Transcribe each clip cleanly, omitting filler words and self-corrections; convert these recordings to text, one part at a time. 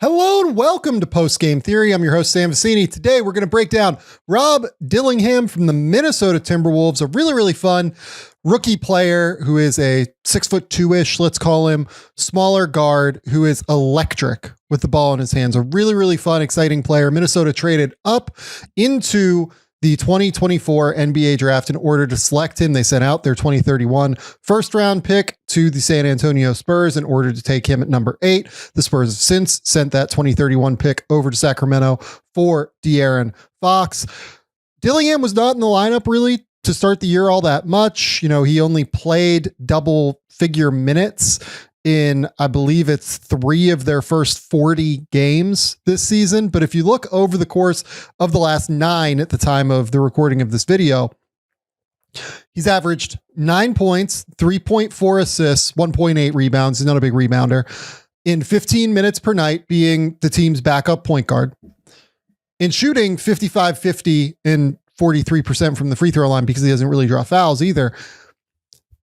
Hello and welcome to Post Game Theory. I'm your host, Sam Vecenie. Today, we're going to break down Rob Dillingham from the Minnesota Timberwolves, a really fun rookie player who is a 6'2"-ish, let's call him, smaller guard who is electric with the ball in his hands. A really fun, exciting player. Minnesota traded up into the 2024 NBA draft in order to select him. They sent out their 2031 first round pick to the San Antonio Spurs in order to take him at number 8. The Spurs have since sent that 2031 pick over to Sacramento for De'Aaron Fox. Dillingham was not in the lineup really to start the year all that much. You know, he only played double figure minutes in, I believe it's 3 of their first 40 games this season. But if you look over the course of the last 9 at the time of the recording of this video, he's averaged 9 points, 3.4 assists, 1.8 rebounds. He's not a big rebounder in 15 minutes per night, being the team's backup point guard, in shooting 55-50 and 43% from the free throw line because he doesn't really draw fouls either.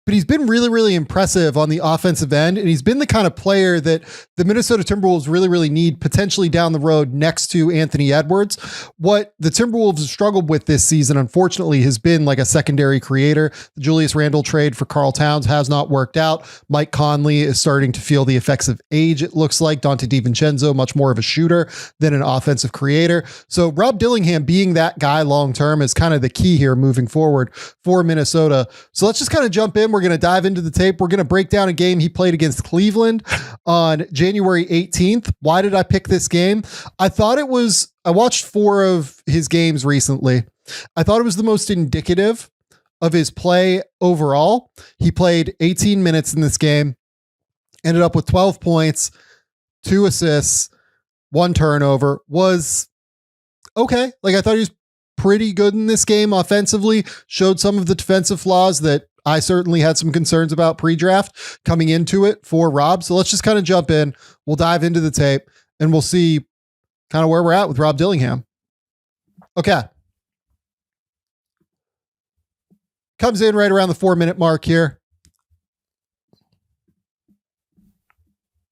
But he's been really impressive on the offensive end. And he's been the kind of player that the Minnesota Timberwolves really need potentially down the road next to Anthony Edwards. What the Timberwolves have struggled with this season, unfortunately, has been like a secondary creator. The Julius Randle trade for Karl Towns has not worked out. Mike Conley is starting to feel the effects of age, it looks like. Dante DiVincenzo, much more of a shooter than an offensive creator. So Rob Dillingham being that guy long-term is kind of the key here moving forward for Minnesota. So let's just kind of jump in. We're going to dive into the tape. We're going to break down a game he played against Cleveland on January 18th. Why did I pick this game? I watched 4 of his games recently. I thought it was the most indicative of his play overall. He played 18 minutes in this game, ended up with 12 points, 2 assists, 1 turnover. Was okay. Like, I thought he was pretty good in this game offensively, showed some of the defensive flaws that I certainly had some concerns about pre-draft coming into it for Rob. So let's just kind of jump in. We'll dive into the tape and we'll see kind of where we're at with Rob Dillingham. Okay. Comes in right around the 4-minute mark here.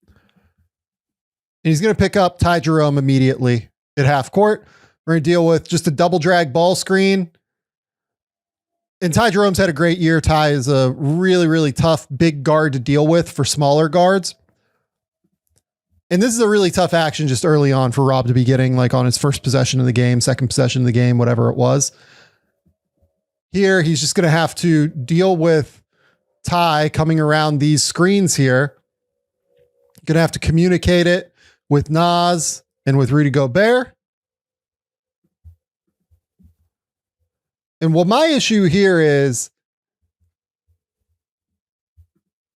And he's going to pick up Ty Jerome immediately at half court. We're going to deal with just a double drag ball screen. And Ty Jerome's had a great year. Ty is a really tough big guard to deal with for smaller guards. And this is a really tough action just early on for Rob to be getting, like on his first possession of the game, second possession of the game, whatever it was. Here, he's just going to have to deal with Ty coming around these screens here. Going to have to communicate it with Nas and with Rudy Gobert. And what my issue here is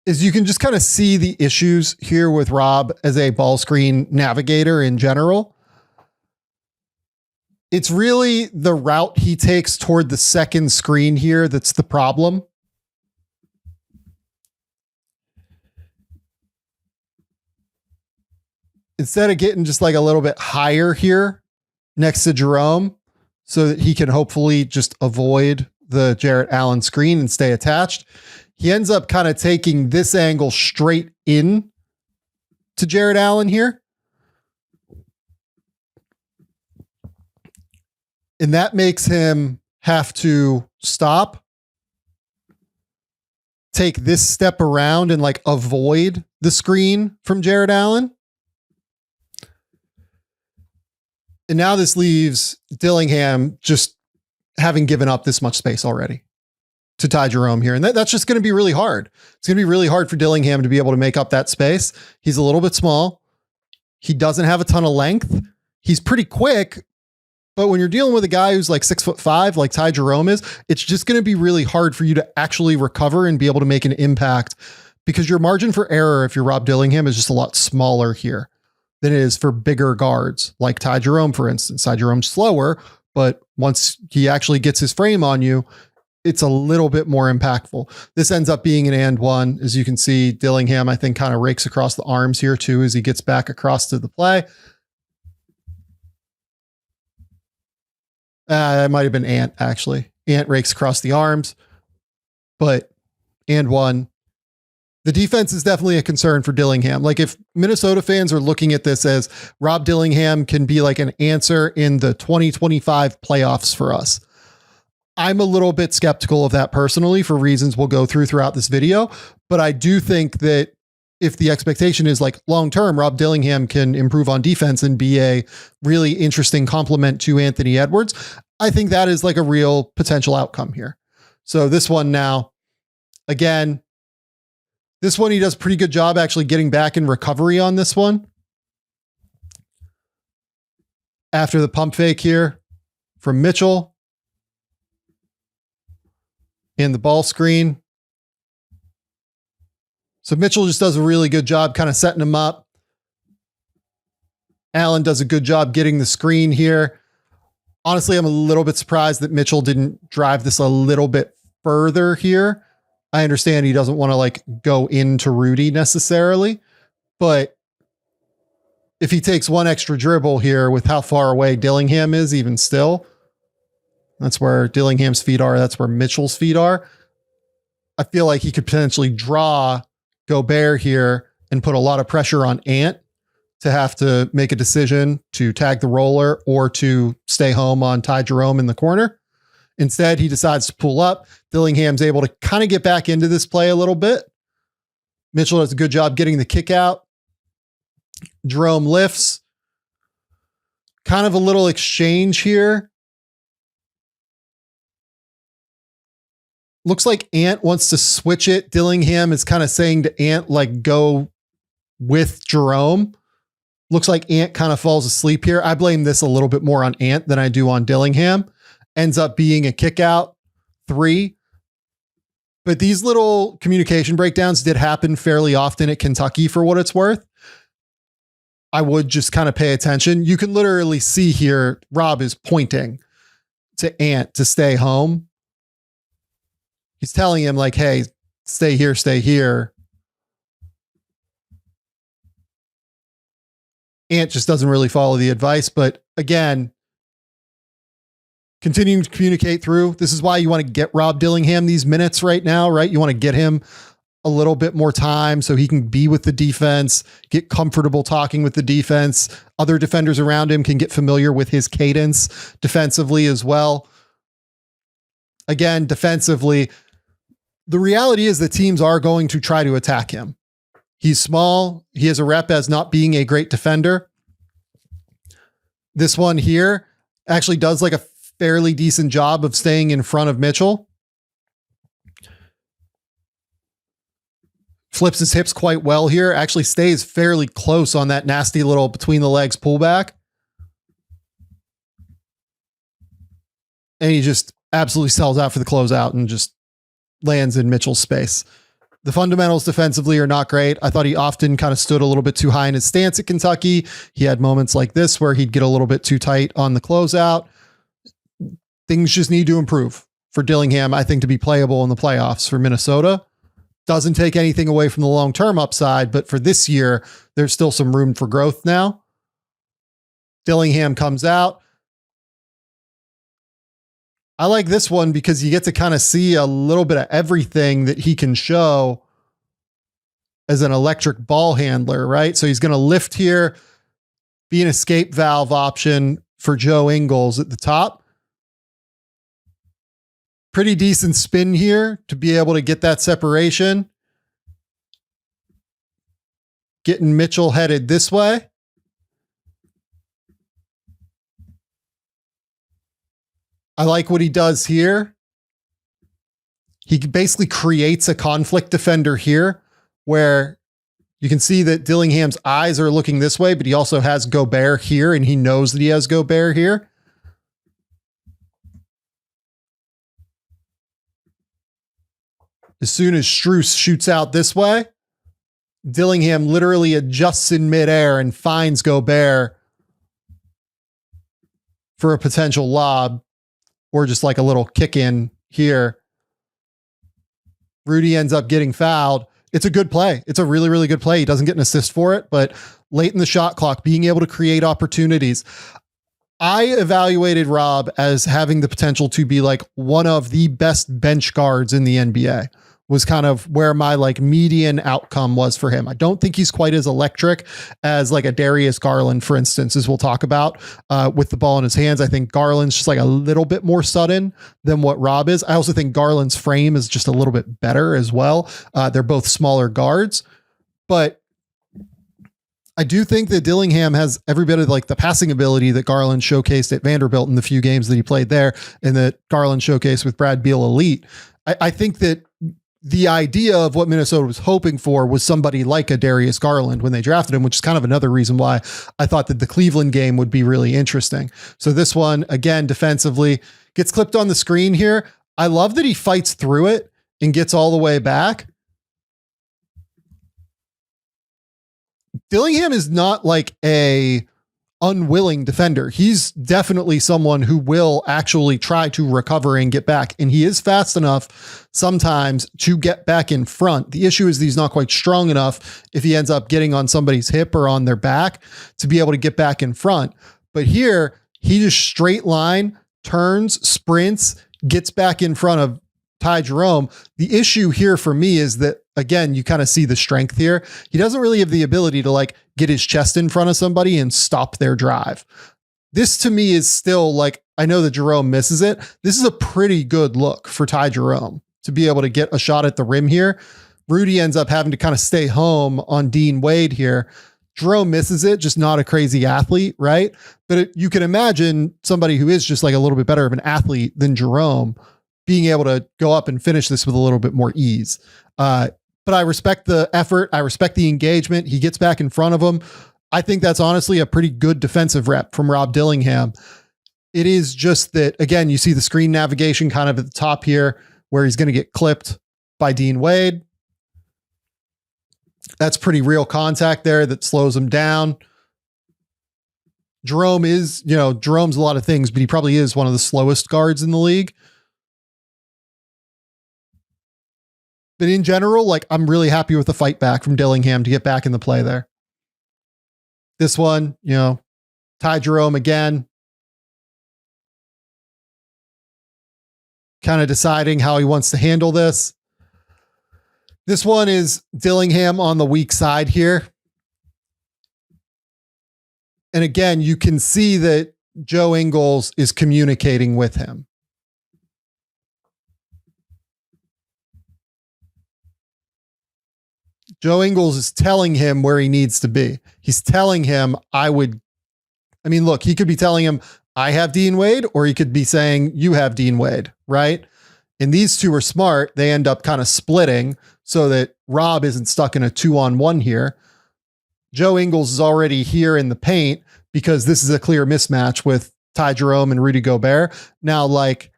you can just kind of see the issues here with Rob as a ball screen navigator in general. It's really the route he takes toward the second screen here that's the problem. Instead of getting just like a little bit higher here next to Jerome, so that he can hopefully just avoid the Jarrett Allen screen and stay attached, he ends up kind of taking this angle straight in to Jarrett Allen here. And that makes him have to stop, take this step around and like avoid the screen from Jarrett Allen. And now this leaves Dillingham just having given up this much space already to Ty Jerome here. And that's just going to be really hard. It's going to be really hard for Dillingham to be able to make up that space. He's a little bit small. He doesn't have a ton of length. He's pretty quick, but when you're dealing with a guy who's like 6'5", like Ty Jerome is, it's just going to be really hard for you to actually recover and be able to make an impact, because your margin for error, if you're Rob Dillingham, is just a lot smaller here than it is for bigger guards like Ty Jerome, for instance. Ty Jerome's slower, but once he actually gets his frame on you, it's a little bit more impactful. This ends up being an and one. As you can see, Dillingham, I think, kind of rakes across the arms here too as he gets back across to the play. It might have been Ant, actually. Ant rakes across the arms, but and one. The defense is definitely a concern for Dillingham. Like if Minnesota fans are looking at this as Rob Dillingham can be like an answer in the 2025 playoffs for us, I'm a little bit skeptical of that personally for reasons we'll go throughout this video. But I do think that if the expectation is like long-term, Rob Dillingham can improve on defense and be a really interesting complement to Anthony Edwards, I think that is like a real potential outcome here. So this one now, again, this one, he does a pretty good job actually getting back in recovery on this one. After the pump fake here from Mitchell. And the ball screen. So Mitchell just does a really good job kind of setting him up. Allen does a good job getting the screen here. Honestly, I'm a little bit surprised that Mitchell didn't drive this a little bit further here. I understand he doesn't want to like go into Rudy necessarily, but if he takes one extra dribble here with how far away Dillingham is, even still, that's where Dillingham's feet are. That's where Mitchell's feet are. I feel like he could potentially draw Gobert here and put a lot of pressure on Ant to have to make a decision to tag the roller or to stay home on Ty Jerome in the corner. Instead, he decides to pull up. Dillingham's able to kind of get back into this play a little bit. Mitchell does a good job getting the kick out. Jerome lifts. Kind of a little exchange here. Looks like Ant wants to switch it. Dillingham is kind of saying to Ant, like, go with Jerome. Looks like Ant kind of falls asleep here. I blame this a little bit more on Ant than I do on Dillingham. Ends up being a kick out 3. But these little communication breakdowns did happen fairly often at Kentucky for what it's worth. I would just kind of pay attention. You can literally see here, Rob is pointing to Ant to stay home. He's telling him like, hey, stay here, stay here. Ant just doesn't really follow the advice. But again, continuing to communicate through. This is why you want to get Rob Dillingham these minutes right now, right? You want to get him a little bit more time so he can be with the defense, get comfortable talking with the defense. Other defenders around him can get familiar with his cadence defensively as well. Again, defensively, the reality is the teams are going to try to attack him. He's small. He has a rep as not being a great defender. This one here actually does like a fairly decent job of staying in front of Mitchell. Flips his hips quite well here. Actually stays fairly close on that nasty little between the legs pullback. And he just absolutely sells out for the closeout and just lands in Mitchell's space. The fundamentals defensively are not great. I thought he often kind of stood a little bit too high in his stance at Kentucky. He had moments like this where he'd get a little bit too tight on the closeout. Things just need to improve for Dillingham, I think, to be playable in the playoffs for Minnesota. Doesn't take anything away from the long-term upside, but for this year, there's still some room for growth now. Dillingham comes out. I like this one because you get to kind of see a little bit of everything that he can show as an electric ball handler, right? So he's going to lift here, be an escape valve option for Joe Ingles at the top. Pretty decent spin here to be able to get that separation. Getting Mitchell headed this way. I like what he does here. He basically creates a conflict defender here where you can see that Dillingham's eyes are looking this way, but he also has Gobert here and he knows that he has Gobert here. As soon as Strus shoots out this way, Dillingham literally adjusts in midair and finds Gobert for a potential lob or just like a little kick in here. Rudy ends up getting fouled. It's a good play. It's a really, really good play. He doesn't get an assist for it, but late in the shot clock, being able to create opportunities. I evaluated Rob as having the potential to be like one of the best bench guards in the NBA. was kind of where my like median outcome was for him. I don't think he's quite as electric as like a Darius Garland, for instance, as we'll talk about with the ball in his hands. I think Garland's just like a little bit more sudden than what Rob is. I also think Garland's frame is just a little bit better as well. They're both smaller guards, but I do think that Dillingham has every bit of like the passing ability that Garland showcased at Vanderbilt in the few games that he played there and that Garland showcased with Brad Beal Elite. I think that the idea of what Minnesota was hoping for was somebody like a Darius Garland when they drafted him, which is kind of another reason why I thought that the Cleveland game would be really interesting. So this one, again, defensively gets clipped on the screen here. I love that he fights through it and gets all the way back. Dillingham is not like a unwilling defender. He's definitely someone who will actually try to recover and get back. And he is fast enough sometimes to get back in front. The issue is that he's not quite strong enough if he ends up getting on somebody's hip or on their back to be able to get back in front. But here he just straight line, turns, sprints, gets back in front of Ty Jerome. The issue here for me is that, again, you kind of see the strength here. He doesn't really have the ability to like get his chest in front of somebody and stop their drive. This to me is still like, I know that Jerome misses it. This is a pretty good look for Ty Jerome to be able to get a shot at the rim here. Rudy ends up having to kind of stay home on Dean Wade here. Jerome misses it, just not a crazy athlete, right? But you can imagine somebody who is just like a little bit better of an athlete than Jerome being able to go up and finish this with a little bit more ease. But I respect the effort. I respect the engagement. He gets back in front of him. I think that's honestly a pretty good defensive rep from Rob Dillingham. It is just that, again, you see the screen navigation kind of at the top here where he's going to get clipped by Dean Wade. That's pretty real contact there that slows him down. Jerome is, Jerome's a lot of things, but he probably is one of the slowest guards in the league. But in general, like I'm really happy with the fight back from Dillingham to get back in the play there. This one, Ty Jerome again, kind of deciding how he wants to handle this. This one is Dillingham on the weak side here. And again, you can see that Joe Ingles is communicating with him. Joe Ingles is telling him where he needs to be. He's telling him, look, he could be telling him, I have Dean Wade, or he could be saying, you have Dean Wade, right? And these two are smart. They end up kind of splitting so that Rob isn't stuck in a 2-on-1 here. Joe Ingles is already here in the paint because this is a clear mismatch with Ty Jerome and Rudy Gobert. Now, like,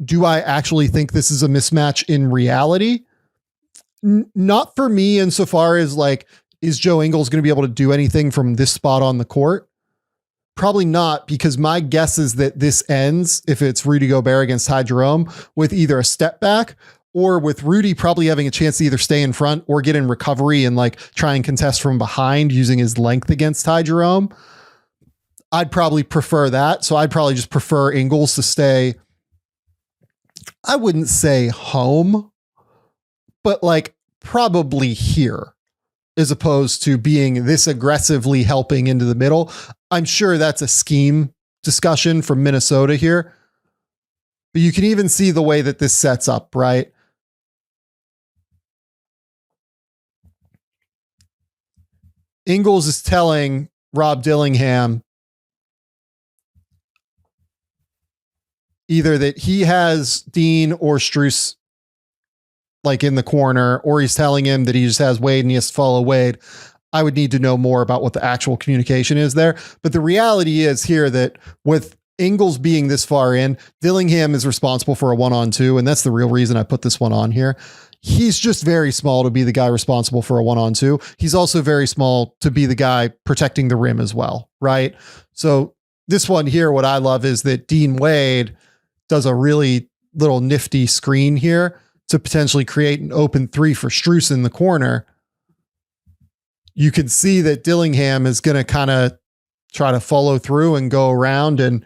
do I actually think this is a mismatch in reality? Not for me insofar as like, is Joe Ingles going to be able to do anything from this spot on the court? Probably not, because my guess is that this ends, if it's Rudy Gobert against Ty Jerome, with either a step back or with Rudy probably having a chance to either stay in front or get in recovery and like try and contest from behind using his length against Ty Jerome. I'd probably prefer that. So I'd probably just prefer Ingles to stay, I wouldn't say home, but like probably here, as opposed to being this aggressively helping into the middle. I'm sure that's a scheme discussion from Minnesota here, but you can even see the way that this sets up, right? Ingles is telling Rob Dillingham either that he has Dean or Strus like in the corner, or he's telling him that he just has Wade and he has to follow Wade. I would need to know more about what the actual communication is there. But the reality is here that with Ingles being this far in, Dillingham is responsible for a 1-on-2. And that's the real reason I put this one on here. He's just very small to be the guy responsible for a 1-on-2. He's also very small to be the guy protecting the rim as well, right? So this one here, what I love is that Dean Wade does a really little nifty screen here to potentially create an open 3 for Strus in the corner. You can see that Dillingham is going to kind of try to follow through and go around and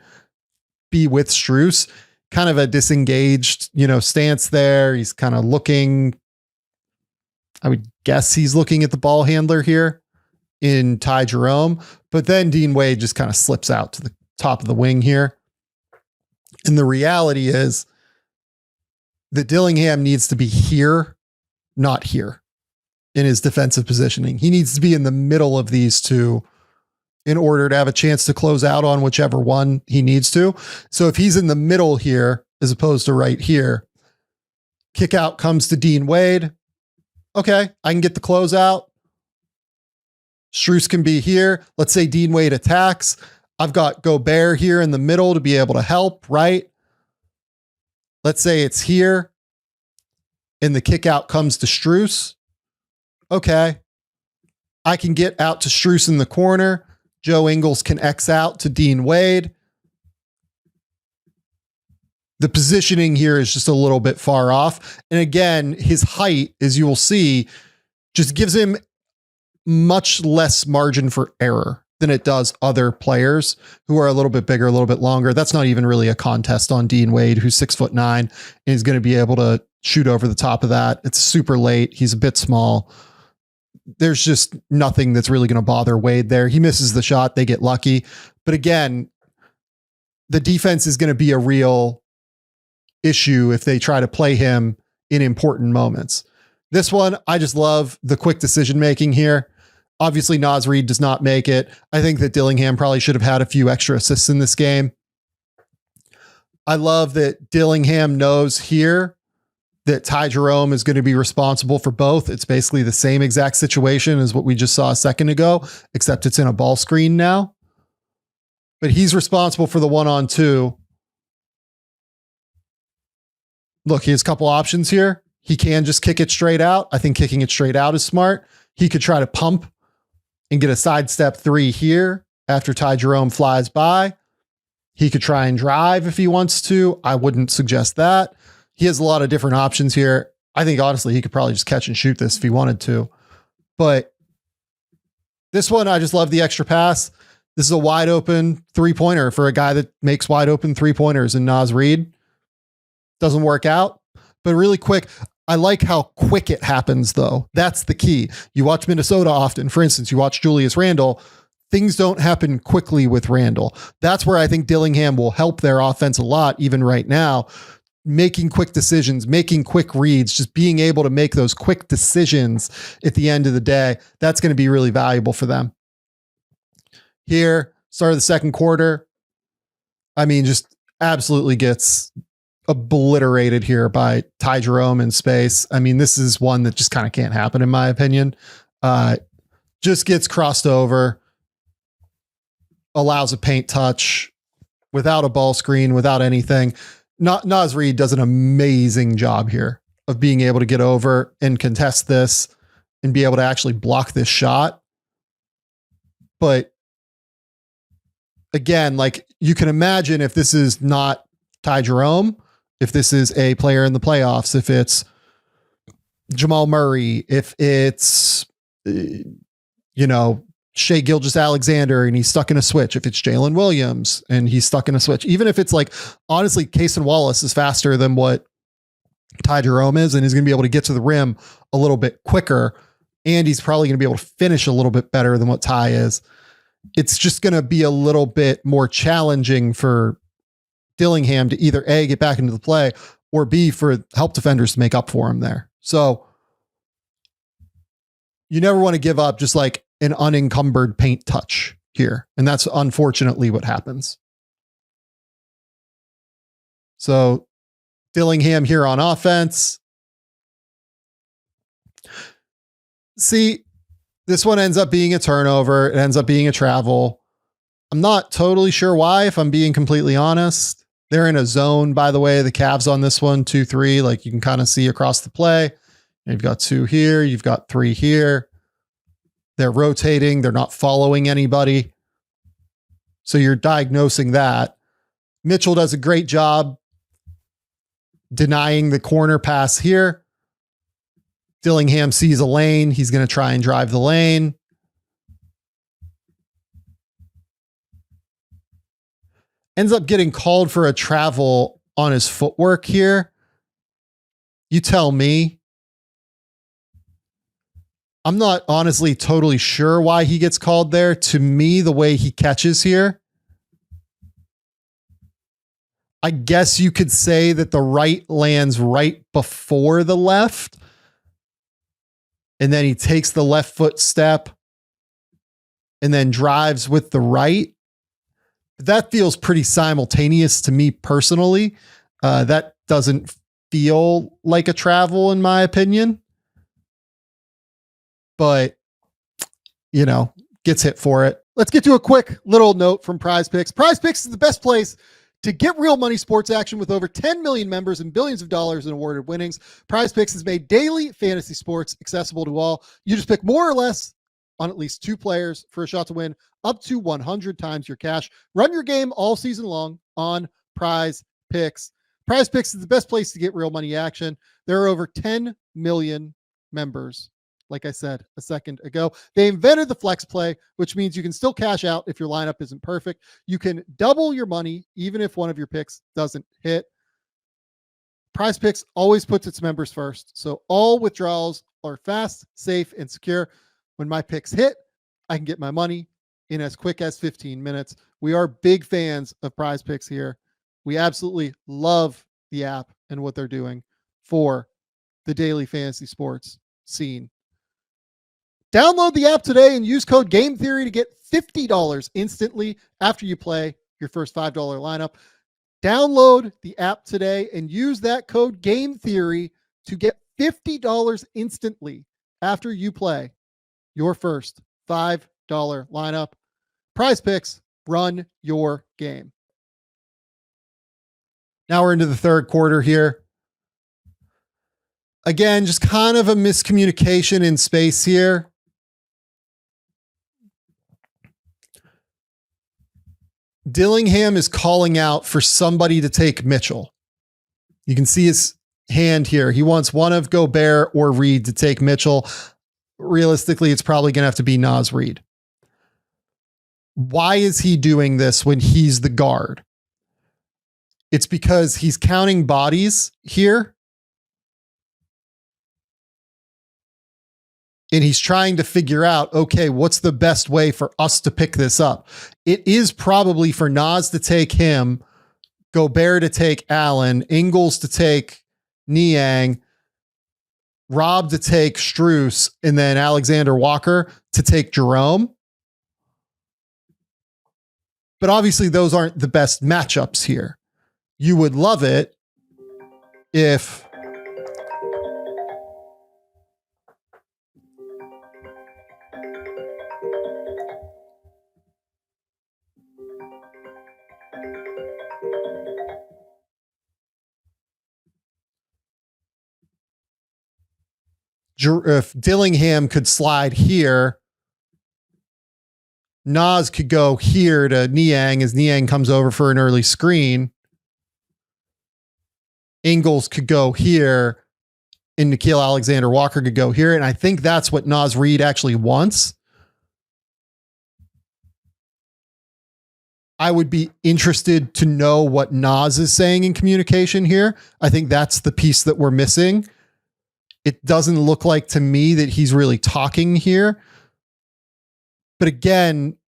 be with Strus. kind of a disengaged, stance there. He's kind of looking, I would guess he's looking at the ball handler here in Ty Jerome, but then Dean Wade just kind of slips out to the top of the wing here. And the reality is that Dillingham needs to be here, not here in his defensive positioning. He needs to be in the middle of these two in order to have a chance to close out on whichever one he needs to. So if he's in the middle here, as opposed to right here, kick out comes to Dean Wade. Okay, I can get the closeout. Strus can be here. Let's say Dean Wade attacks. I've got Gobert here in the middle to be able to help, right? Let's say it's here and the kick out comes to Strus. Okay. I can get out to Strus in the corner. Joe Ingles can X out to Dean Wade. The positioning here is just a little bit far off. And again, his height, as you will see, just gives him much less margin for error than it does other players who are a little bit bigger, a little bit longer. That's not even really a contest on Dean Wade, who's 6'9" and is going to be able to shoot over the top of that. It's super late. He's a bit small. There's just nothing that's really going to bother Wade there. He misses the shot. They get lucky. But again, the defense is going to be a real issue if they try to play him in important moments. This one, I just love the quick decision-making here. Obviously, Naz Reid does not make it. I think that Dillingham probably should have had a few extra assists in this game. I love that Dillingham knows here that Ty Jerome is going to be responsible for both. It's basically the same exact situation as what we just saw a second ago, except it's in a ball screen now. But he's responsible for the 1-on-2. Look, he has a couple options here. He can just kick it straight out. I think kicking it straight out is smart. He could try to pump and get a sidestep 3 here after Ty Jerome flies by. He could try and drive if he wants to. I wouldn't suggest that. He has a lot of different options here. I think honestly, he could probably just catch and shoot this if he wanted to. But this one, I just love the extra pass. This is a wide open 3-pointer for a guy that makes wide open 3-pointers in Naz Reid. Doesn't work out, but really quick. I like how quick it happens though. That's the key. You watch Minnesota often. For instance, you watch Julius Randle. Things don't happen quickly with Randle. That's where I think Dillingham will help their offense a lot, even right now. Making quick decisions, making quick reads, just being able to make those quick decisions at the end of the day. That's going to be really valuable for them. Here, start of the second quarter. I mean, just absolutely gets obliterated here by Ty Jerome in space. I mean, this is one that just kind of can't happen in my opinion. Just gets crossed over, allows a paint touch without a ball screen, without anything. Naz Reid does an amazing job here of being able to get over and contest this and be able to actually block this shot. But again, like you can imagine if this is not Ty Jerome, if this is a player in the playoffs, if it's Jamal Murray, if it's, Shai Gilgeous-Alexander and he's stuck in a switch, if it's Jalen Williams and he's stuck in a switch, even if it's like, honestly, Cason Wallace is faster than what Ty Jerome is, and he's going to be able to get to the rim a little bit quicker. And he's probably going to be able to finish a little bit better than what Ty is. It's just going to be a little bit more challenging for Dillingham to either A, get back into the play, or B, for help defenders to make up for him there. So you never want to give up just like an unencumbered paint touch here. And that's unfortunately what happens. So Dillingham here on offense. See, this one ends up being a turnover. It ends up being a travel. I'm not totally sure why, if I'm being completely honest. They're in a zone, by the way, the Cavs on this one, 2-3, like you can kind of see across the play. You've got 2 here. You've got 3 here. They're rotating. They're not following anybody. So you're diagnosing that. Mitchell does a great job denying the corner pass here. Dillingham sees a lane. He's going to try and drive the lane. Ends up getting called for a travel on his footwork here. You tell me. I'm not honestly totally sure why he gets called there. To me, the way he catches here, I guess you could say that the right lands right before the left. And then he takes the left foot step and then drives with the right. That feels pretty simultaneous to me personally. That doesn't feel like a travel in my opinion. But, you know, gets hit for it. Let's get to a quick little note from Prize Picks. Prize Picks is the best place to get real money sports action with over 10 million members and billions of dollars in awarded winnings. Prize Picks has made daily fantasy sports accessible to all. You just pick more or less on at least 2 players for a shot to win up to 100 times your cash. Run your game all season long on Prize Picks. Prize Picks is the best place to get real money action. There are over 10 million members. Like I said a second ago, they invented the flex play, which means you can still cash out if your lineup isn't perfect. You can double your money even if one of your picks doesn't hit. Prize Picks always puts its members first, so all withdrawals are fast, safe, and secure. When my picks hit, I can get my money in as quick as 15 minutes. We are big fans of Prize Picks here. We absolutely love the app and what they're doing for the daily fantasy sports scene. Download the app today and use code Game Theory to get $50 instantly after you play your first $5 lineup. Download the app today and use that code Game Theory to get $50 instantly after you play your first $5 lineup. Prize Picks, run your game. Now we're into the third quarter here. Again, just kind of a miscommunication in space here. Dillingham is calling out for somebody to take Mitchell. You can see his hand here. He wants one of Gobert or Reed to take Mitchell. Realistically, it's probably going to have to be Naz Reid. Why is he doing this when he's the guard? It's because he's counting bodies here. And he's trying to figure out, okay, what's the best way for us to pick this up? It is probably for Naz to take him, Gobert to take Allen, Ingles to take Niang, Rob to take Strus, and then Alexander Walker to take Jerome. But obviously those aren't the best matchups here. You would love it if Dillingham could slide here, Naz could go here to Niang as Niang comes over for an early screen. Ingles could go here and Nikhil Alexander Walker could go here. And I think that's what Naz Reid actually wants. I would be interested to know what Naz is saying in communication here. I think that's the piece that we're missing. It doesn't look like to me that he's really talking here. But again,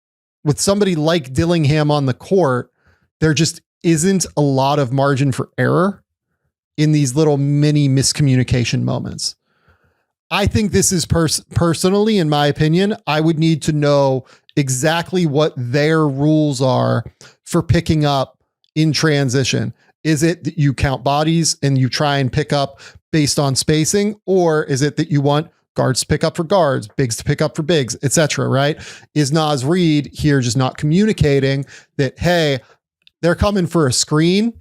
with somebody like Dillingham on the court, there just isn't a lot of margin for error in these little mini miscommunication moments. I think this is personally, in my opinion, I would need to know exactly what their rules are for picking up in transition. Is it that you count bodies and you try and pick up based on spacing, or is it that you want guards to pick up for guards, bigs to pick up for bigs, etc., right? Is Naz Reid here just not communicating that, hey, they're coming for a screen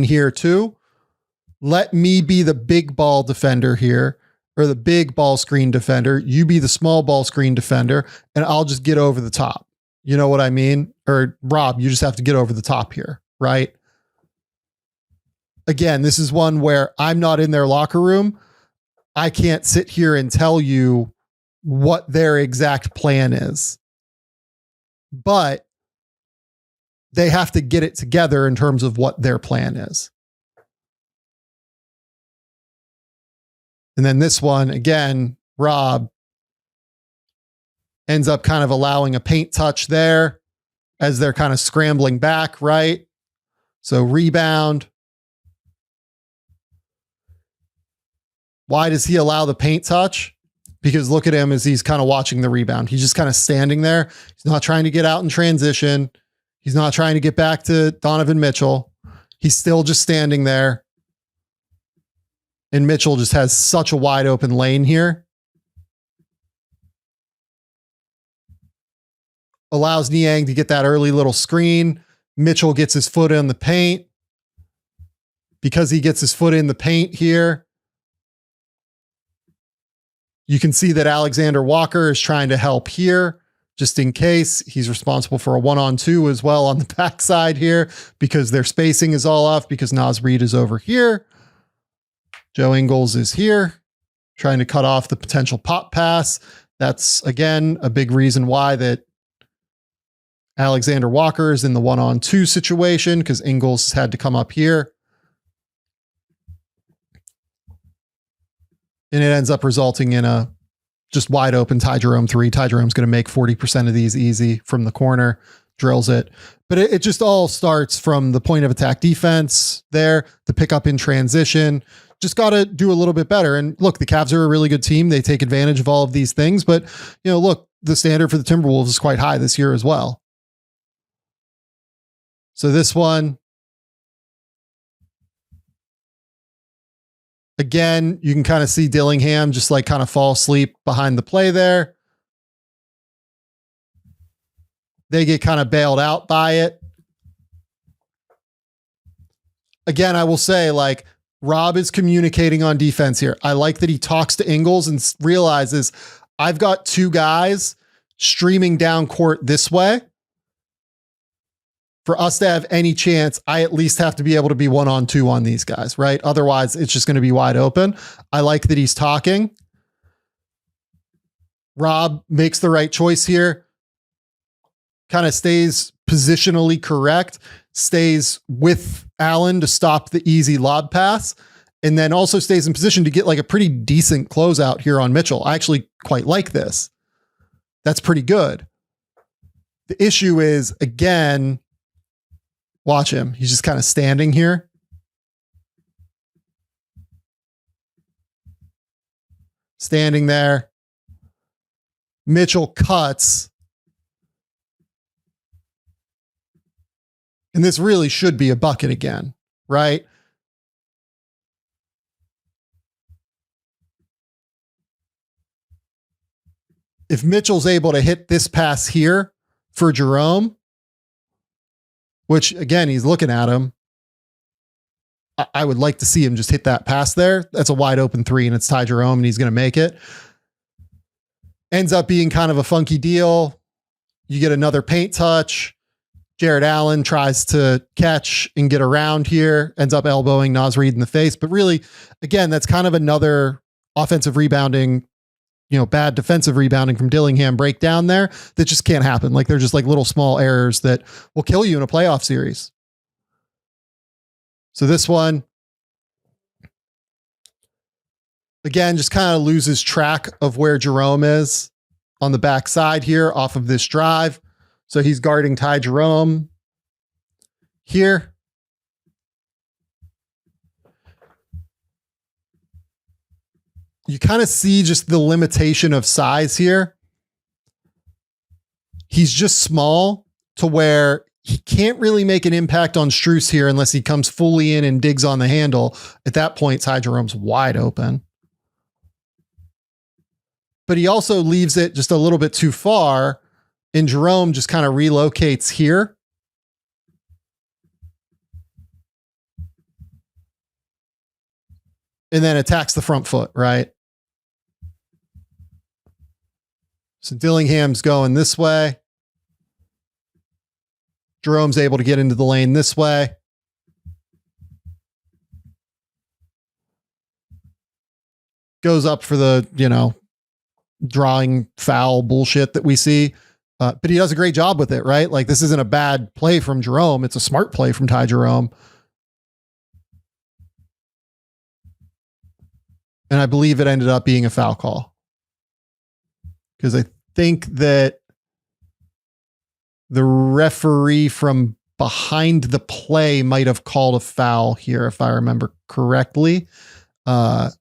here too. Let me be the big ball defender here, or the big ball screen defender. You be the small ball screen defender, and I'll just get over the top. You know what I mean? Or Rob, you just have to get over the top here, right? Again, this is one where I'm not in their locker room. I can't sit here and tell you what their exact plan is. But they have to get it together in terms of what their plan is. And then this one, again, Rob ends up kind of allowing a paint touch there as they're kind of scrambling back, right? So rebound. Why does he allow the paint touch? Because look at him as he's kind of watching the rebound. He's just kind of standing there. He's not trying to get out in transition. He's not trying to get back to Donovan Mitchell. He's still just standing there. And Mitchell just has such a wide open lane here. Allows Niang to get that early little screen. Mitchell gets his foot in the paint. Because he gets his foot in the paint here, you can see that Alexander Walker is trying to help here, just in case. He's responsible for a 1-on-2 as well on the backside here because their spacing is all off because Naz Reid is over here. Joe Ingles is here trying to cut off the potential pop pass. That's, again, a big reason why that Alexander Walker is in the 1-on-2 situation because Ingles had to come up here. And it ends up resulting in a just wide open Ty Jerome 3. Ty Jerome's going to make 40% of these easy from the corner, drills it. But it just all starts from the point of attack defense there, the pickup in transition. Just got to do a little bit better. And look, the Cavs are a really good team. They take advantage of all of these things. But, you know, look, the standard for the Timberwolves is quite high this year as well. So this one, again, you can kind of see Dillingham just like kind of fall asleep behind the play there. They get kind of bailed out by it. Again, I will say, like, Rob is communicating on defense here. I like that he talks to Ingles and realizes I've got two guys streaming down court this way. For us to have any chance, I at least have to be able to be 1-on-2 on these guys, right? Otherwise, it's just going to be wide open. I like that he's talking. Rob makes the right choice here. Kind of stays positionally correct, stays with Allen to stop the easy lob pass, and then also stays in position to get like a pretty decent closeout here on Mitchell. I actually quite like this. That's pretty good. The issue is, again, watch him. He's just kind of standing here. Standing there. Mitchell cuts. And this really should be a bucket again, right? If Mitchell's able to hit this pass here for Jerome, which, again, he's looking at him, I would like to see him just hit that pass there. That's a wide open 3, and it's Ty Jerome, and he's going to make it. Ends up being kind of a funky deal. You get another paint touch. Jared Allen tries to catch and get around here, ends up elbowing Naz Reid in the face. But really, again, that's kind of another offensive rebounding, bad defensive rebounding from Dillingham breakdown there that just can't happen. Like, they're just like little small errors that will kill you in a playoff series. So this one, again, just kind of loses track of where Jerome is on the backside here off of this drive. So he's guarding Ty Jerome here. You kind of see just the limitation of size here. He's just small to where he can't really make an impact on Strus here unless he comes fully in and digs on the handle. At that point, Ty Jerome's wide open. But he also leaves it just a little bit too far, and Jerome just kind of relocates here. And then attacks the front foot, right? So Dillingham's going this way. Jerome's able to get into the lane this way. Goes up for the, drawing foul bullshit that we see. But he does a great job with it, right? Like this isn't a bad play from Jerome. It's a smart play from Ty Jerome. And I believe it ended up being a foul call. Because I think that the referee from behind the play might have called a foul here, if I remember correctly. I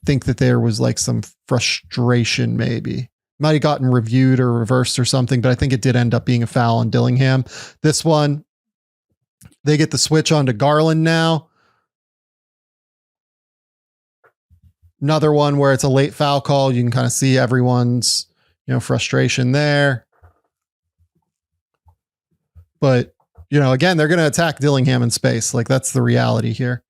think that there was like some frustration, maybe. Might have gotten reviewed or reversed or something, but I think it did end up being a foul on Dillingham. This one, they get the switch onto Garland now. Another one where it's a late foul call. You can kind of see everyone's, frustration there. But, again, they're going to attack Dillingham in space. Like that's the reality here.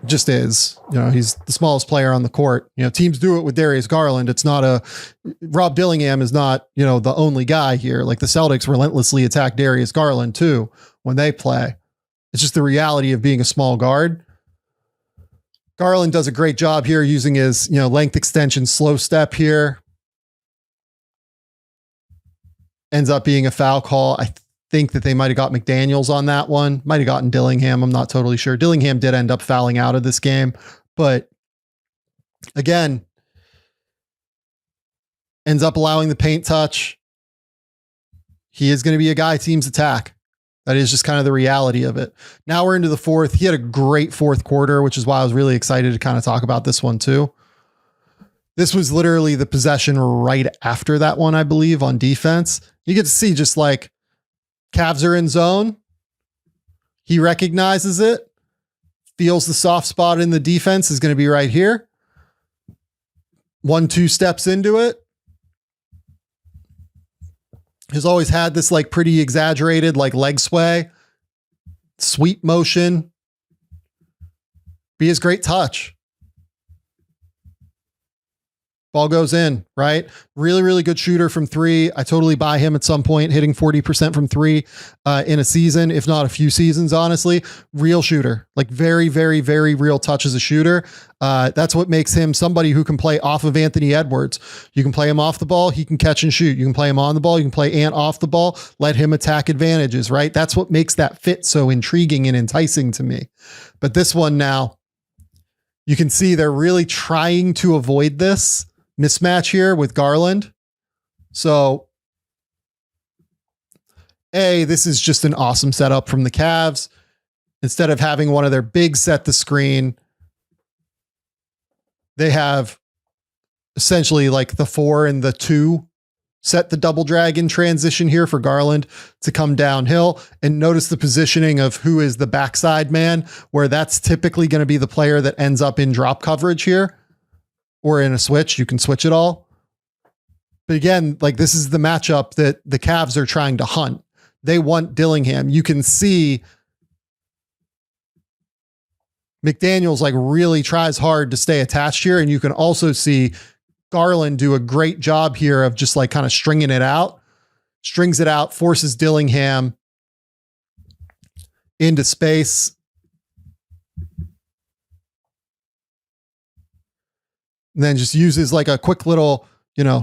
Just is, he's the smallest player on the court. Teams do it with Darius Garland. It's not Rob Dillingham is not, the only guy here. Like the Celtics relentlessly attack Darius Garland too when they play. It's just the reality of being a small guard. Garland does a great job here using his, length extension, slow step here. Ends up being a foul call. I think that they might have got McDaniels on that one. Might have gotten Dillingham. I'm not totally sure. Dillingham did end up fouling out of this game, but again, ends up allowing the paint touch. He is going to be a guy teams attack. That is just kind of the reality of it. Now we're into the fourth. He had a great fourth quarter, which is why I was really excited to kind of talk about this one too. This was literally the possession right after that one, I believe, on defense. You get to see just like Cavs are in zone. He recognizes it, feels the soft spot in the defense is going to be right here. 1-2 steps into it. Has always had this like pretty exaggerated like leg sway, sweep motion, be his great touch. Ball goes in, right? Really, really good shooter from three. I totally buy him at some point, hitting 40% from three in a season, if not a few seasons, honestly. Real shooter, like very, very, very real touch as a shooter. That's what makes him somebody who can play off of Anthony Edwards. You can play him off the ball, he can catch and shoot. You can play him on the ball, you can play Ant off the ball, let him attack advantages, right? That's what makes that fit so intriguing and enticing to me. But this one now, you can see they're really trying to avoid this mismatch here with Garland. So this is just an awesome setup from the Cavs. Instead of having one of their bigs set the screen, they have essentially like the 4 and the 2 set the double drag in transition here for Garland to come downhill. And notice the positioning of who is the backside man, where that's typically going to be the player that ends up in drop coverage here. Or in a switch, you can switch it all. But again, like this is the matchup that the Cavs are trying to hunt. They want Dillingham. You can see McDaniels like really tries hard to stay attached here. And you can also see Garland do a great job here of just like kind of stringing it out, strings it out, forces Dillingham into space. And then just uses like a quick little,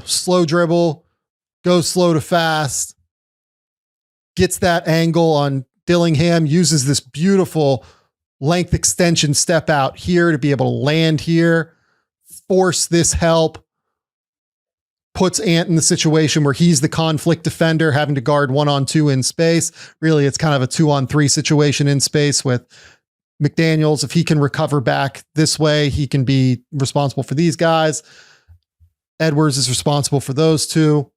slow dribble, goes slow to fast, gets that angle on Dillingham, uses this beautiful length extension step out here to be able to land here, force this help, puts Ant in the situation where he's the conflict defender, having to guard 1-on-2 in space. Really, it's kind of a 2-on-3 situation in space with McDaniels. If he can recover back this way, he can be responsible for these guys. Edwards is responsible for those two.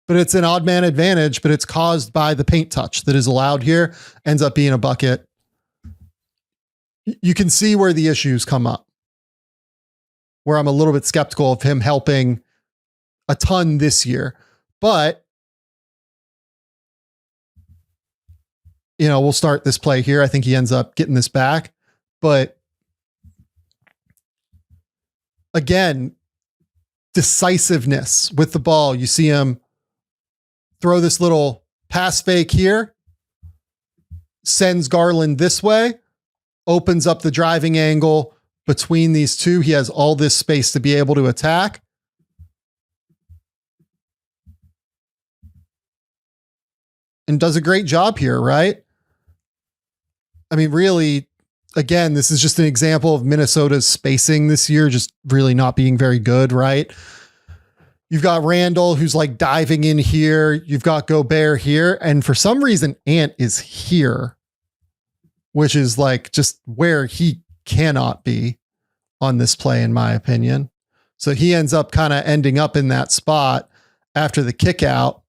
But it's an odd man advantage, but it's caused by the paint touch that is allowed here. Ends up being a bucket. You can see where the issues come up, where I'm a little bit skeptical of him helping a ton this year. But we'll start this play here. I think he ends up getting this back. But again, decisiveness with the ball. You see him throw this little pass fake here, sends Garland this way, opens up the driving angle, between these two. He has all this space to be able to attack. And does a great job here, right? I mean, really, again, this is just an example of Minnesota's spacing this year, just really not being very good, right? You've got Randall, who's like diving in here. You've got Gobert here. And for some reason, Ant is here, which is like just where he cannot be on this play, in my opinion. So he ends up kind of ending up in that spot after the kick out.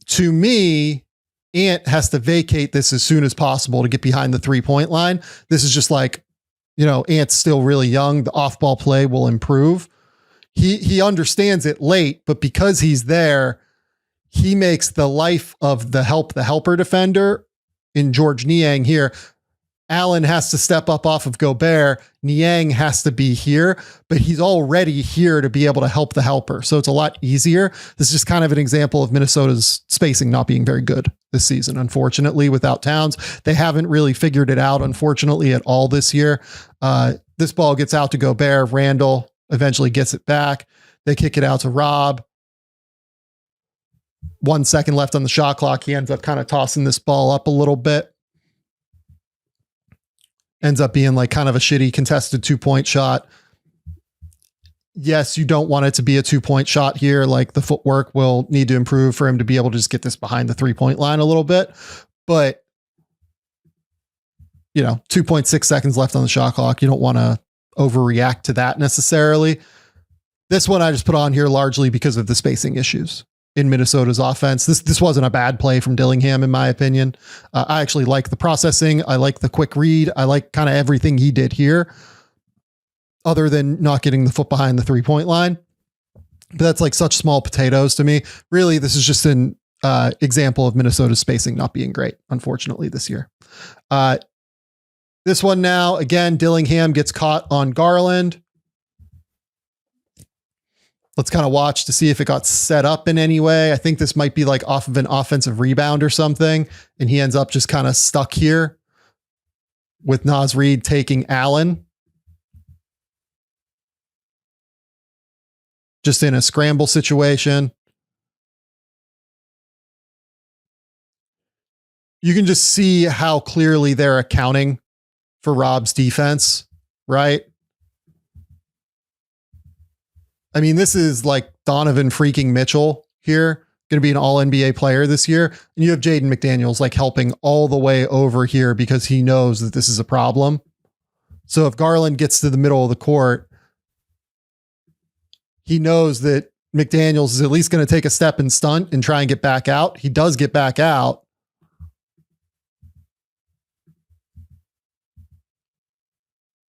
To me, Ant has to vacate this as soon as possible to get behind the 3-point line. This is just like, Ant's still really young. The off-ball play will improve. He understands it late, but because he's there, he makes the life of the helper defender in George Niang here. Allen has to step up off of Gobert. Niang has to be here, but he's already here to be able to help the helper. So it's a lot easier. This is just kind of an example of Minnesota's spacing not being very good this season. Unfortunately, without Towns, they haven't really figured it out, unfortunately, at all this year. This ball gets out to Gobert. Randall eventually gets it back. They kick it out to Rob. 1 second left on the shot clock. He ends up kind of tossing this ball up a little bit. Ends up being like kind of a shitty contested 2-point shot. Yes, you don't want it to be a 2-point shot here. Like the footwork will need to improve for him to be able to just get this behind the 3-point line a little bit. But, 2.6 seconds left on the shot clock. You don't want to overreact to that necessarily. This one I just put on here largely because of the spacing issues in Minnesota's offense. This wasn't a bad play from Dillingham, in my opinion. I actually like the processing. I like the quick read. I like kind of everything he did here, other than not getting the foot behind the 3-point line. But that's like such small potatoes to me. Really, this is just an example of Minnesota's spacing not being great, unfortunately, this year. This one now, again, Dillingham gets caught on Garland. Let's kind of watch to see if it got set up in any way. I think this might be like off of an offensive rebound or something. And he ends up just kind of stuck here with Naz Reid taking Allen. Just in a scramble situation. You can just see how clearly they're accounting for Rob's defense, right? I mean, this is like Donovan freaking Mitchell here, going to be an all-NBA player this year. And you have Jaden McDaniels like helping all the way over here because he knows that this is a problem. So if Garland gets to the middle of the court, he knows that McDaniels is at least going to take a step and stunt and try and get back out. He does get back out.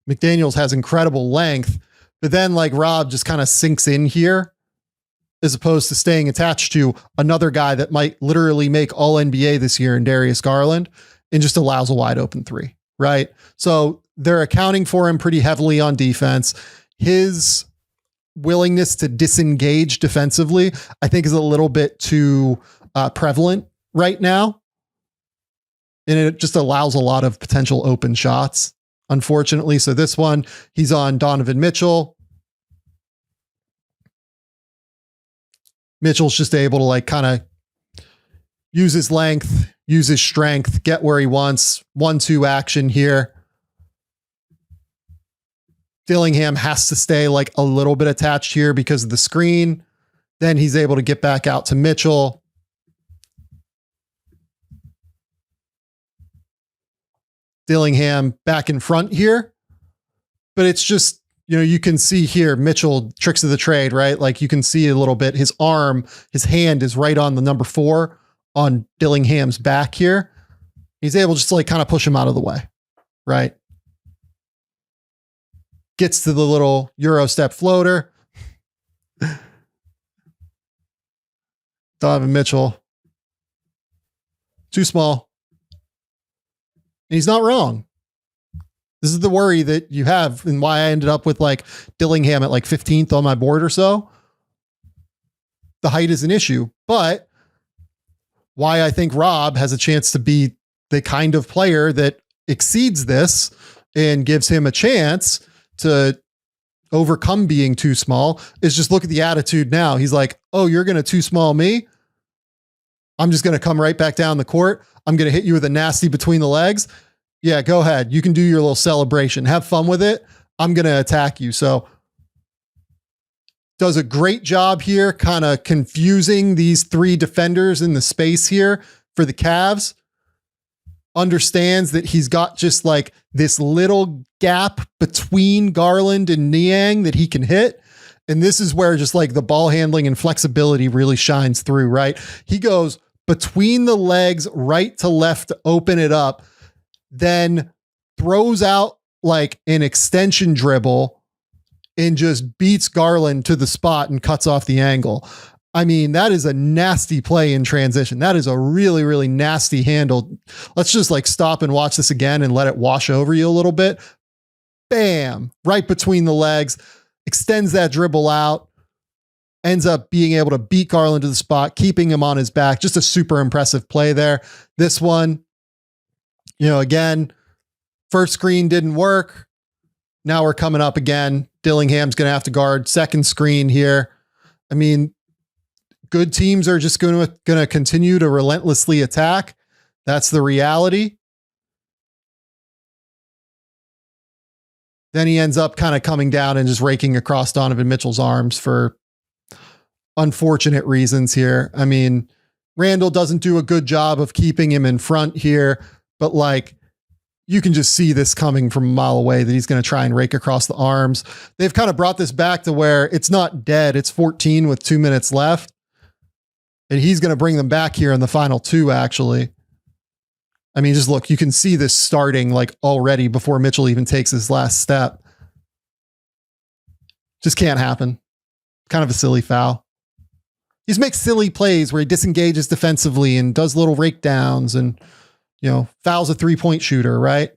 McDaniels has incredible length. But then like Rob just kind of sinks in here as opposed to staying attached to another guy that might literally make all NBA this year in Darius Garland and just allows a wide open 3, right? So they're accounting for him pretty heavily on defense. His willingness to disengage defensively, I think, is a little bit too prevalent right now. And it just allows a lot of potential open shots, unfortunately. So this one, he's on Donovan Mitchell. Mitchell's just able to like kind of use his length, use his strength, get where he wants. 1-2 action here. Dillingham has to stay like a little bit attached here because of the screen. Then he's able to get back out to Mitchell. Dillingham back in front here. But it's just, you can see here, Mitchell, tricks of the trade, right? Like you can see a little bit, his arm, his hand is right on the number 4 on Dillingham's back here. He's able just to like kind of push him out of the way, right? Gets to the little Euro step floater. Donovan Mitchell. Too small. And he's not wrong. This is the worry that you have and why I ended up with like Dillingham at like 15th on my board or so. The height is an issue, but why I think Rob has a chance to be the kind of player that exceeds this and gives him a chance to overcome being too small is just look at the attitude now. He's like, oh, you're going to too small me? I'm just going to come right back down the court. I'm going to hit you with a nasty between the legs. Yeah, go ahead. You can do your little celebration. Have fun with it. I'm going to attack you. So does a great job here, kind of confusing these three defenders in the space here for the Cavs. Understands that he's got just like this little gap between Garland and Niang that he can hit. And this is where just like the ball handling and flexibility really shines through, right? He goes between the legs, right to left to open it up, then throws out like an extension dribble and just beats Garland to the spot and cuts off the angle. I mean, that is a nasty play in transition. That is a really, really nasty handle. Let's just like stop and watch this again and let it wash over you a little bit. Bam, right between the legs, extends that dribble out, ends up being able to beat Garland to the spot, keeping him on his back. Just a super impressive play there. This one, again, first screen didn't work. Now we're coming up again. Dillingham's going to have to guard second screen here. I mean, good teams are just going to continue to relentlessly attack. That's the reality. Then he ends up kind of coming down and just raking across Donovan Mitchell's arms for unfortunate reasons here. I mean, Randall doesn't do a good job of keeping him in front here, but like, you can just see this coming from a mile away that he's going to try and rake across the arms. They've kind of brought this back to where it's not dead. It's 14 with 2 minutes left. And he's going to bring them back here in the final two, actually. I mean, just look, you can see this starting like already before Mitchell even takes his last step. Just can't happen. Kind of a silly foul. He just makes silly plays where he disengages defensively and does little rake downs and, fouls a 3-point shooter, right?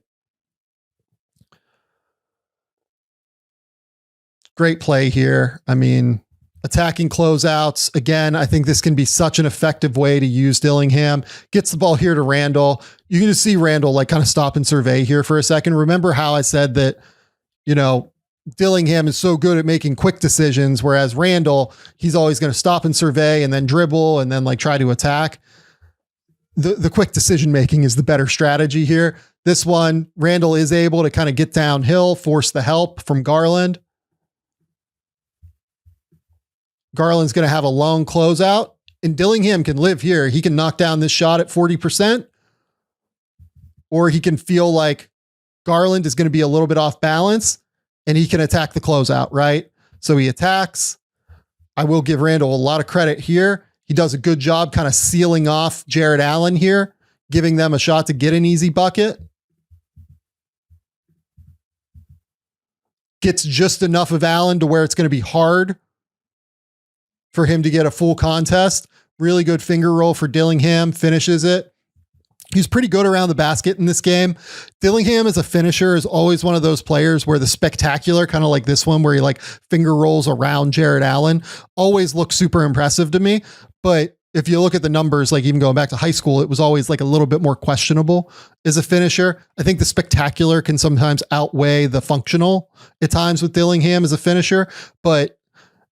Great play here. I mean, attacking closeouts. Again, I think this can be such an effective way to use Dillingham. Gets the ball here to Randall. You can just see Randall like kind of stop and survey here for a second. Remember how I said that, Dillingham is so good at making quick decisions, whereas Randall, he's always going to stop and survey and then dribble and then like try to attack. The quick decision making is the better strategy here. This one, Randall is able to kind of get downhill, force the help from Garland. Garland's going to have a long closeout, and Dillingham can live here. He can knock down this shot at 40%, or he can feel like Garland is going to be a little bit off balance, and he can attack the closeout, right? So he attacks. I will give Randall a lot of credit here. He does a good job kind of sealing off Jared Allen here, giving them a shot to get an easy bucket. Gets just enough of Allen to where it's going to be hard for him to get a full contest. Really good finger roll for Dillingham, finishes it. He's pretty good around the basket in this game. Dillingham as a finisher is always one of those players where the spectacular, kind of like this one, where he like finger rolls around Jared Allen, always looks super impressive to me. But if you look at the numbers, like even going back to high school, it was always like a little bit more questionable as a finisher. I think the spectacular can sometimes outweigh the functional at times with Dillingham as a finisher. But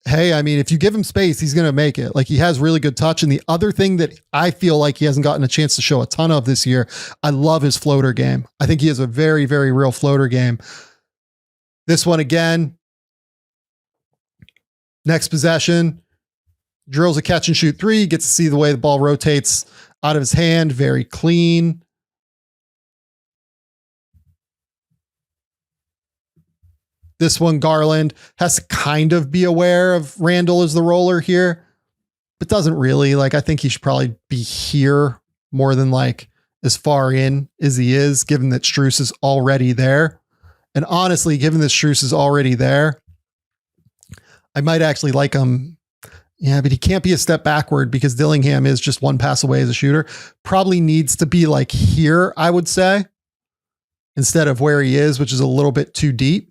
hey, I mean, if you give him space, he's going to make it. Like he has really good touch. And the other thing that I feel like he hasn't gotten a chance to show a ton of this year, I love his floater game. I think he has a very, very real floater game. This one again, next possession, drills a catch and shoot three, gets to see the way the ball rotates out of his hand. Very clean. This one, Garland has to kind of be aware of Randall as the roller here, but doesn't really. Like, I think he should probably be here more than like as far in as he is, given that Strus is already there. And honestly, given that Strus is already there, I might actually like him. Yeah, but he can't be a step backward because Dillingham is just one pass away as a shooter. Probably needs to be like here, I would say, instead of where he is, which is a little bit too deep.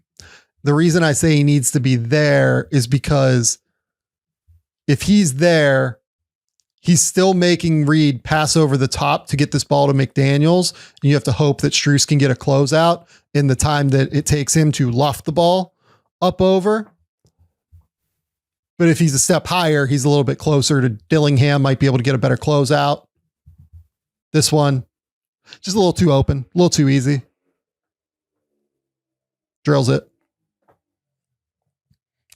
The reason I say he needs to be there is because if he's there, he's still making Reed pass over the top to get this ball to McDaniels. And you have to hope that Strus can get a closeout in the time that it takes him to luff the ball up over. But if he's a step higher, he's a little bit closer to Dillingham, might be able to get a better closeout. This one, just a little too open, a little too easy. Drills it.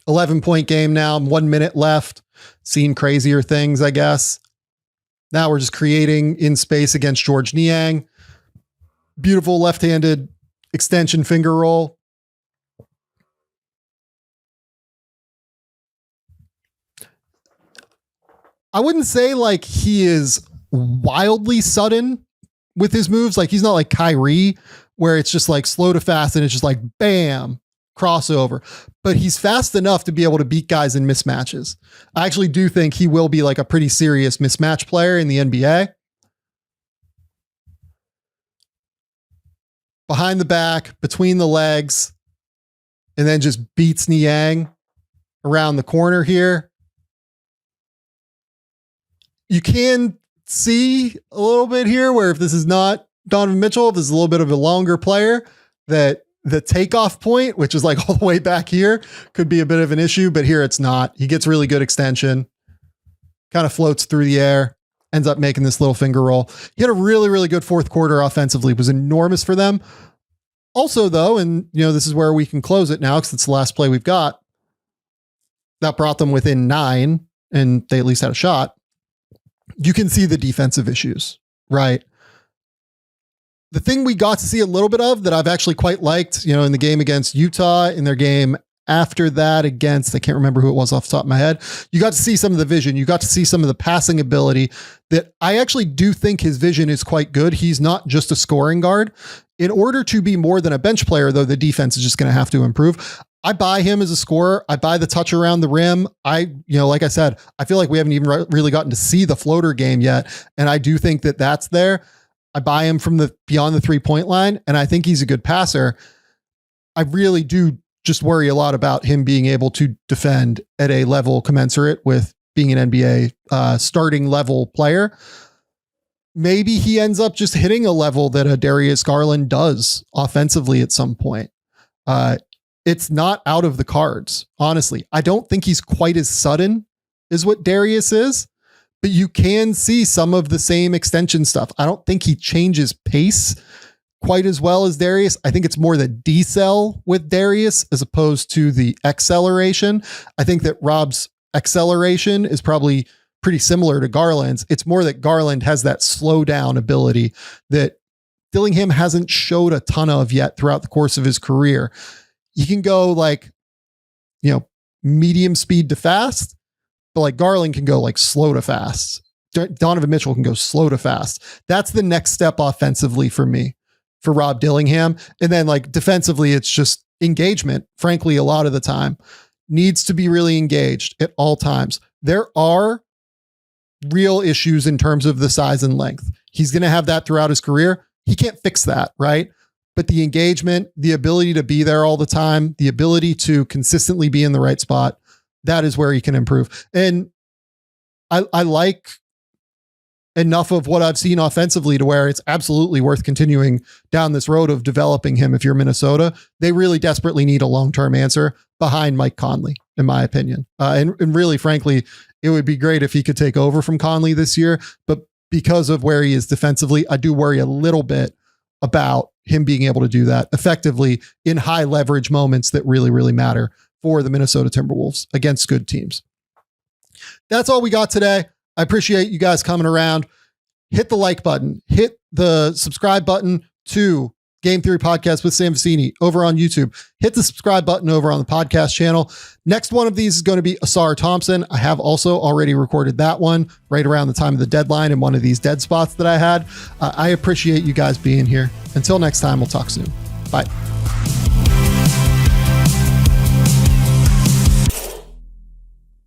11-point game now, 1 minute left. Seen crazier things, I guess. Now we're just creating in space against George Niang. Beautiful left-handed extension finger roll. I wouldn't say like he is wildly sudden with his moves. Like he's not like Kyrie where it's just like slow to fast and it's just like bam, crossover. But he's fast enough to be able to beat guys in mismatches. I actually do think he will be like a pretty serious mismatch player in the NBA. Behind the back, between the legs, and then just beats Niang around the corner here. You can see a little bit here where if this is not Donovan Mitchell, if this is a little bit of a longer player, that the takeoff point, which is like all the way back here, could be a bit of an issue, but here it's not. He gets really good extension, kind of floats through the air, ends up making this little finger roll. He had a really, really good fourth quarter offensively. It was enormous for them. Also, though, and you know, this is where we can close it now because it's the last play we've got. That brought them within 9, and they at least had a shot. You can see the defensive issues, right? The thing we got to see a little bit of that I've actually quite liked, you know, in the game against Utah, in their game after that against, I can't remember who it was off the top of my head. You got to see some of the vision. You got to see some of the passing ability that I actually do think his vision is quite good. He's not just a scoring guard. In order to be more than a bench player, though, the defense is just going to have to improve. I buy him as a scorer. I buy the touch around the rim. Like I said, I feel like we haven't even really gotten to see the floater game yet. And I do think that that's there. I buy him from the beyond the 3-point line, and I think he's a good passer. I really do just worry a lot about him being able to defend at a level commensurate with being an NBA starting level player. Maybe he ends up just hitting a level that a Darius Garland does offensively at some point. It's not out of the cards, honestly. I don't think he's quite as sudden as what Darius is, but you can see some of the same extension stuff. I don't think he changes pace quite as well as Darius. I think it's more the decel with Darius as opposed to the acceleration. I think that Rob's acceleration is probably pretty similar to Garland's. It's more that Garland has that slow down ability that Dillingham hasn't showed a ton of yet throughout the course of his career. He can go like, you know, medium speed to fast, but like Garland can go like slow to fast. Donovan Mitchell can go slow to fast. That's the next step offensively for me, for Rob Dillingham. And then like defensively, it's just engagement. Frankly, a lot of the time needs to be really engaged at all times. There are real issues in terms of the size and length. He's going to have that throughout his career. He can't fix that, right? But the engagement, the ability to be there all the time, the ability to consistently be in the right spot, that is where he can improve. And I like enough of what I've seen offensively to where it's absolutely worth continuing down this road of developing him. If you're Minnesota, they really desperately need a long-term answer behind Mike Conley, in my opinion. And really, frankly, it would be great if he could take over from Conley this year. But because of where he is defensively, I do worry a little bit about him being able to do that effectively in high leverage moments that really, really matter for the Minnesota Timberwolves against good teams. That's all we got today. I appreciate you guys coming around. Hit the like button, hit the subscribe button to Game Theory Podcast with Sam Vecenie over on YouTube. Hit the subscribe button over on the podcast channel. Next one of these is going to be Asar Thompson. I have also already recorded that one right around the time of the deadline in one of these dead spots that I had. I appreciate you guys being here. Until next time, we'll talk soon. Bye.